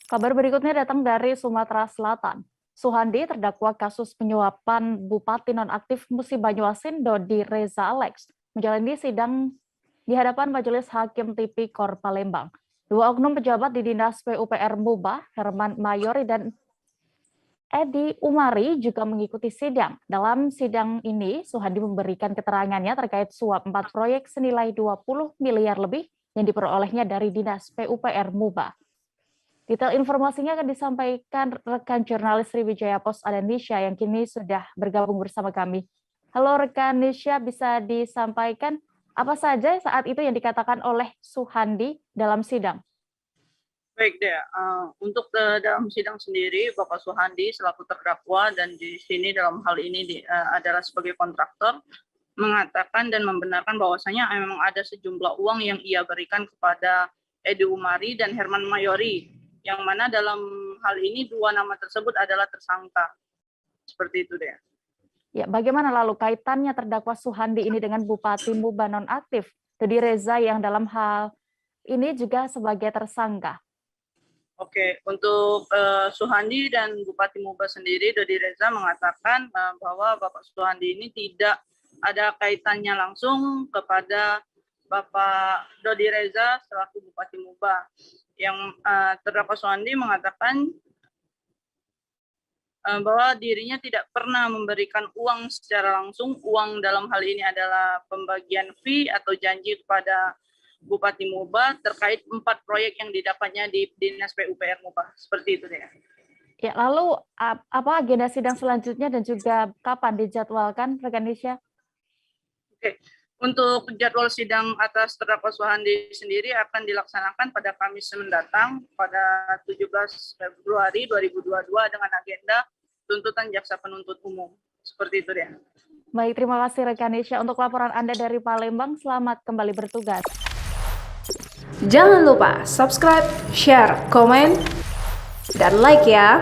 Kabar berikutnya datang dari Sumatera Selatan. Suhandi terdakwa kasus penyuapan Bupati nonaktif Musi Banyuasin Dodi Reza Alex menjalani sidang di hadapan Majelis Hakim Tipikor Palembang. Dua oknum pejabat di Dinas PUPR Muba, Herman Mayori dan Edi Umari juga mengikuti sidang. Dalam sidang ini, Suhandi memberikan keterangannya terkait suap 4 proyek senilai 20 miliar lebih yang diperolehnya dari Dinas PUPR Muba. Detail informasinya akan disampaikan rekan jurnalis Sriwijaya Pos Indonesia yang kini sudah bergabung bersama kami. Halo rekan Nisha, bisa disampaikan apa saja saat itu yang dikatakan oleh Suhandi dalam sidang? Baik deh, untuk dalam sidang sendiri, Bapak Suhandi selaku terdakwa dan di sini dalam hal ini adalah sebagai kontraktor, mengatakan dan membenarkan bahwasanya memang ada sejumlah uang yang ia berikan kepada Edi Umari dan Herman Mayori, yang mana dalam hal ini dua nama tersebut adalah tersangka. Seperti itu deh. Ya, bagaimana lalu kaitannya terdakwa Suhandi ini dengan Bupati Muba nonaktif Dodi Reza yang dalam hal ini juga sebagai tersangka? Oke, untuk Suhandi dan Bupati Muba sendiri, Dodi Reza mengatakan bahwa Bapak Suhandi ini tidak ada kaitannya langsung kepada Bapak Dodi Reza selaku Bupati Muba. Yang terdakwa Suhandi mengatakan bahwa dirinya tidak pernah memberikan uang secara langsung. Uang dalam hal ini adalah pembagian fee atau janji kepada Bupati Muba terkait 4 proyek yang didapatnya di Dinas PUPR Muba. Seperti itu ya. Ya, lalu apa agenda sidang selanjutnya dan juga kapan dijadwalkan, rekan Nisha? Oke, untuk jadwal sidang atas terdakwa Suhandi sendiri akan dilaksanakan pada Kamis mendatang pada 17 Februari 2022 dengan agenda tuntutan jaksa penuntut umum. Seperti itu ya. Baik, terima kasih rekan Nisha untuk laporan Anda dari Palembang. Selamat kembali bertugas. Jangan lupa subscribe, share, komen, dan like ya.